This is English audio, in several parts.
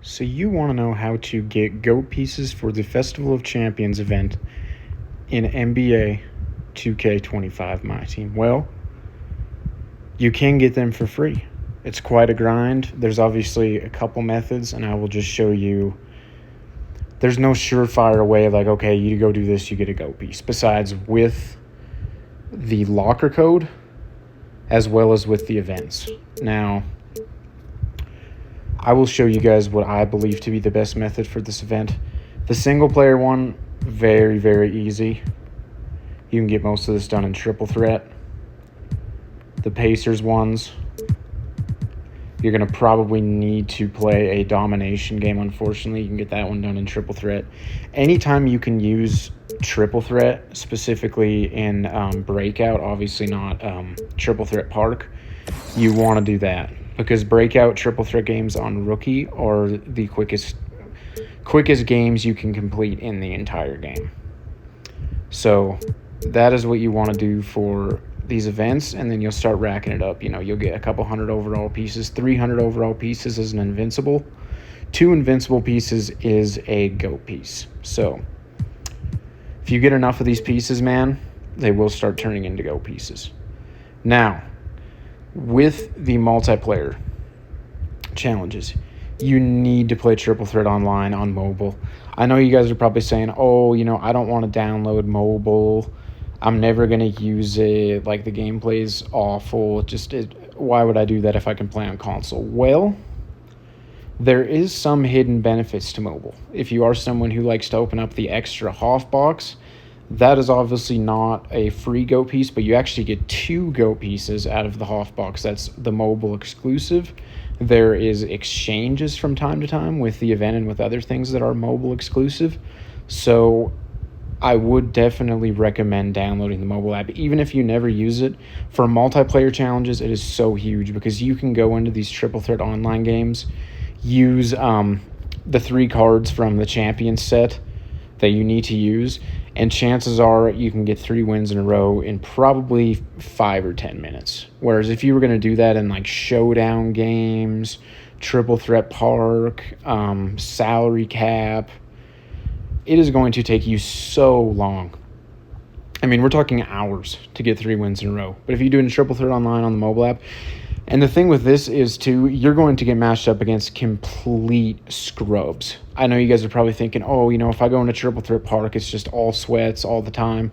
So you want to know how to get GOAT pieces for the Festival of Champions event in NBA 2K25 Myteam. Well, you can get them for free. It's quite a grind. There's obviously a couple methods, and I will just show you. There's no surefire way like, okay, you go do this, you get a GOAT piece. Besides with the locker code as well as with the events. Now, I will show you guys what I believe to be the best method for this event. The single player one, very, very easy. You can get most of this done in triple threat. The Pacers ones, you're going to probably need to play a domination game, unfortunately. You can get that one done in triple threat. Anytime you can use triple threat, specifically in breakout, obviously not triple threat park, you want to do that. Because breakout triple threat games on rookie are the quickest games you can complete in the entire game. So that is what you want to do for these events, and then you'll start racking it up. You'll get a couple hundred overall pieces. 300 overall pieces is an invincible. 2 invincible pieces is a GOAT piece. So if you get enough of these pieces, man, they will start turning into GOAT pieces. Now, with the multiplayer challenges, you need to play triple threat online on mobile. I know you guys are probably saying, oh, I don't want to download mobile. I'm never going to use it. Like, the gameplay is awful. Why would I do that if I can play on console? Well, there is some hidden benefits to mobile. If you are someone who likes to open up the extra Hoff box, that is obviously not a free GOAT piece, but you actually get 2 GOAT pieces out of the Hoff box. That's the mobile exclusive. There is exchanges from time to time with the event and with other things that are mobile exclusive. So I would definitely recommend downloading the mobile app, even if you never use it. For multiplayer challenges, it is so huge because you can go into these triple threat online games, use the 3 cards from the champion set that you need to use, and chances are you can get 3 wins in a row in probably 5 or 10 minutes. Whereas if you were going to do that in like showdown games, triple threat park, salary cap, it is going to take you so long. I mean, we're talking hours to get 3 wins in a row. But if you do it in triple threat online on the mobile app, and the thing with this is, too, you're going to get matched up against complete scrubs. I know you guys are probably thinking, oh, if I go into triple threat park, it's just all sweats all the time.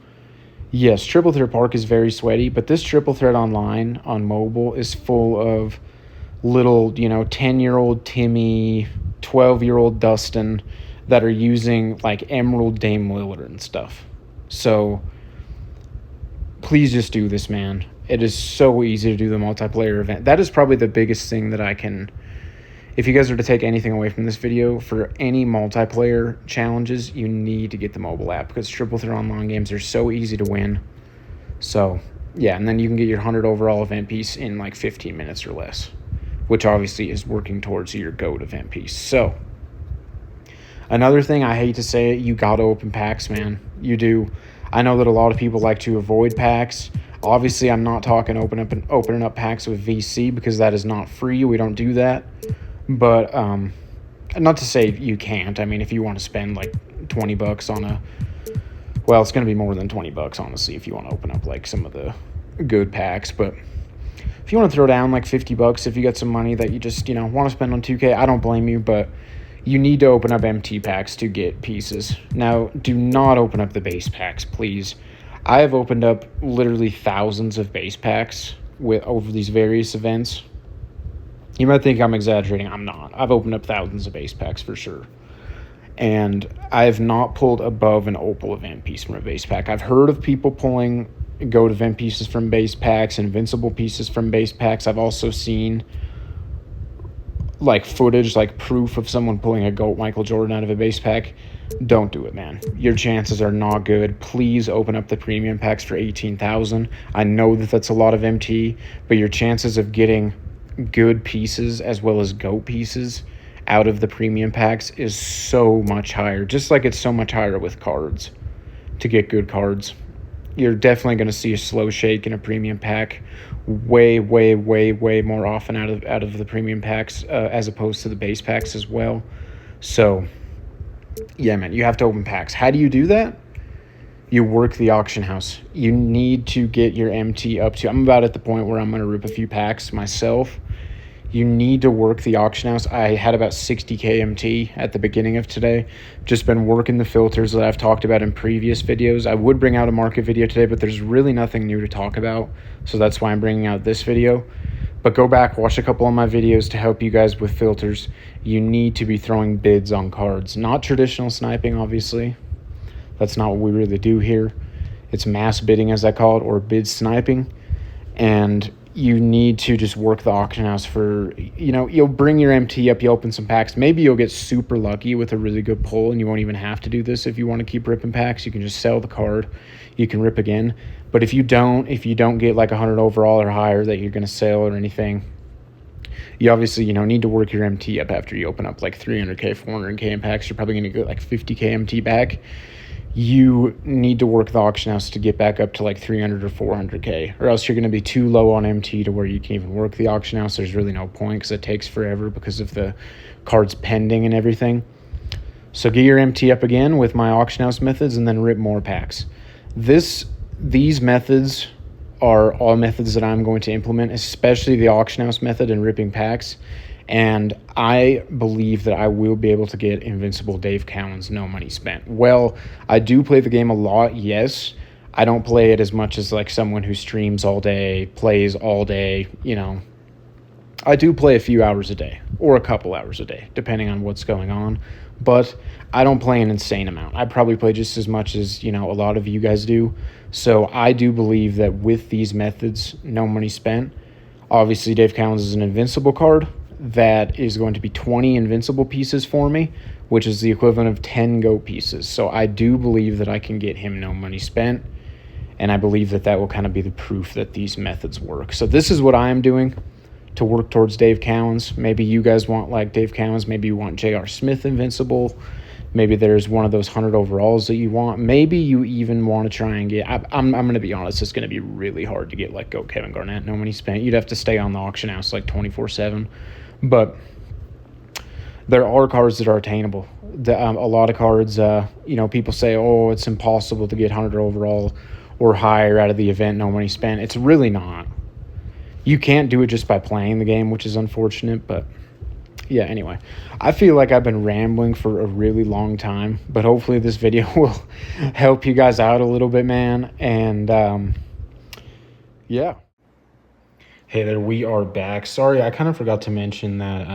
Yes, triple threat park is very sweaty, but this triple threat online on mobile is full of little, 10-year-old Timmy, 12-year-old Dustin that are using, like, Emerald Dame Lillard and stuff. So please just do this, man. It is so easy to do the multiplayer event. That is probably the biggest thing that I can... If you guys are to take anything away from this video, for any multiplayer challenges, you need to get the mobile app because triple threat online games are so easy to win. So, yeah, and then you can get your 100 overall event piece in like 15 minutes or less, which obviously is working towards your GOAT event piece. So, another thing, I hate to say it, you got to open packs, man. You do. I know that a lot of people like to avoid packs. Obviously, I'm not talking opening up packs with VC because that is not free. We don't do that. But not to say you can't. I mean, if you want to spend like $20 on a... Well, it's going to be more than $20, honestly, if you want to open up like some of the good packs. But if you want to throw down like $50, if you got some money that you just, want to spend on 2K, I don't blame you, but you need to open up MT packs to get pieces. Now, do not open up the base packs, please. I have opened up literally thousands of base packs over these various events. You might think I'm exaggerating. I'm not. I've opened up thousands of base packs for sure. And I have not pulled above an opal event piece from a base pack. I've heard of people pulling GOAT event pieces from base packs, invincible pieces from base packs. I've also seen like footage, like proof of someone pulling a GOAT Michael Jordan out of a base pack. Don't do it, man. Your chances are not good. Please open up the premium packs for 18,000. I know that that's a lot of MT, but your chances of getting good pieces as well as GOAT pieces out of the premium packs is so much higher. Just like it's so much higher with cards to get good cards. you're definitely going to see a slow shake in a premium pack way more often out of the premium packs as opposed to the base packs as well. So yeah, man, you have to open packs. How do you do that? You work the auction house. You need to get your MT up to, I'm about at the point where I'm going to rip a few packs myself. You need to work the auction house. I had about 60k MT at the beginning of today. Just been working the filters that I've talked about in previous videos. I would bring out a market video today, but there's really nothing new to talk about. So that's why I'm bringing out this video. But go back, watch a couple of my videos to help you guys with filters. You need to be throwing bids on cards. Not traditional sniping, obviously. That's not what we really do here. It's mass bidding, as I call it, or bid sniping. And you need to just work the auction house for, you'll bring your MT up, you open some packs. Maybe you'll get super lucky with a really good pull and you won't even have to do this if you want to keep ripping packs. You can just sell the card. You can rip again. But if you don't get like 100 overall or higher that you're going to sell or anything, you obviously, need to work your MT up after you open up like 300k, 400k in packs. You're probably going to get like 50k MT back. You need to work the auction house to get back up to like 300 or 400k, or else you're going to be too low on MT to where you can even work the auction house. There's really no point because it takes forever because of the cards pending and everything. So get your MT up again with my auction house methods and then rip more packs. These methods are all methods that I'm going to implement, especially the auction house method and ripping packs. And I believe that I will be able to get Invincible Dave Cowan's No Money Spent. Well, I do play the game a lot, yes. I don't play it as much as like someone who streams all day, plays all day, I do play a few hours a day or a couple hours a day, depending on what's going on. But I don't play an insane amount. I probably play just as much as, a lot of you guys do. So I do believe that with these methods, No Money Spent, obviously Dave Cowan's is an invincible card. That is going to be 20 invincible pieces for me, which is the equivalent of 10 GOAT pieces. So I do believe that I can get him No Money Spent, and I believe that that will kind of be the proof that these methods work. So this is what I am doing to work towards Dave Cowan's. Maybe you guys want like Dave Cowan's. Maybe you want J.R. Smith invincible. Maybe there's one of those 100 overalls that you want. Maybe you even want to try and get, I'm going to be honest, it's going to be really hard to get like GOAT Kevin Garnett, No Money Spent. You'd have to stay on the auction house like 24/7. But there are cards that are attainable. A lot of cards, people say, oh, it's impossible to get 100 overall or higher out of the event, No Money Spent. It's really not. You can't do it just by playing the game, which is unfortunate. But yeah, anyway, I feel like I've been rambling for a really long time, but hopefully this video will help you guys out a little bit, man. And yeah. Hey there, we are back. Sorry, I kind of forgot to mention that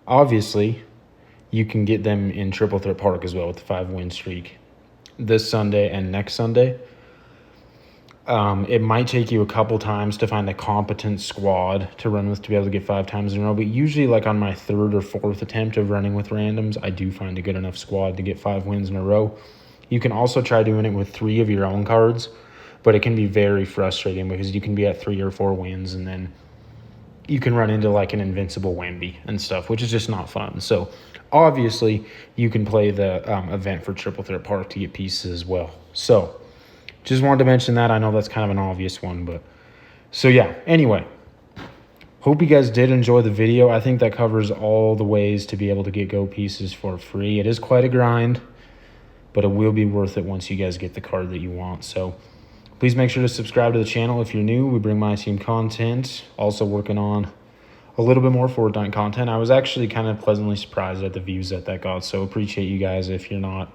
obviously you can get them in Triple Threat Park as well with the 5-win streak this Sunday and next Sunday. It might take you a couple times to find a competent squad to run with to be able to get 5 times in a row, but usually like on my 3rd or 4th attempt of running with randoms, I do find a good enough squad to get 5 wins in a row. You can also try doing it with 3 of your own cards, but it can be very frustrating because you can be at 3 or 4 wins and then you can run into like an invincible Wemby and stuff, which is just not fun. So obviously you can play the event for Triple Threat Park to get pieces as well. So just wanted to mention that. I know that's kind of an obvious one, but so yeah, anyway, hope you guys did enjoy the video. I think that covers all the ways to be able to get GO pieces for free. It is quite a grind, but it will be worth it once you guys get the card that you want. So please make sure to subscribe to the channel if you're new. We bring Myteam content. Also working on a little bit more Fortnite content. I was actually kind of pleasantly surprised at the views that got, so appreciate you guys if you're not.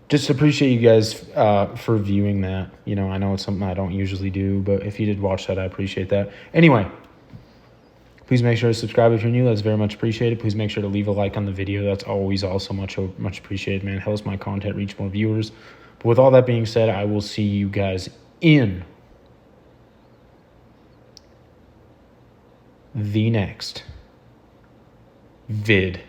Just appreciate you guys for viewing that. I know it's something I don't usually do, but if you did watch that, I appreciate that. Anyway, please make sure to subscribe if you're new. That's very much appreciated. Please make sure to leave a like on the video. That's always also much appreciated, man. It helps my content reach more viewers. But with all that being said, I will see you guys in the next video.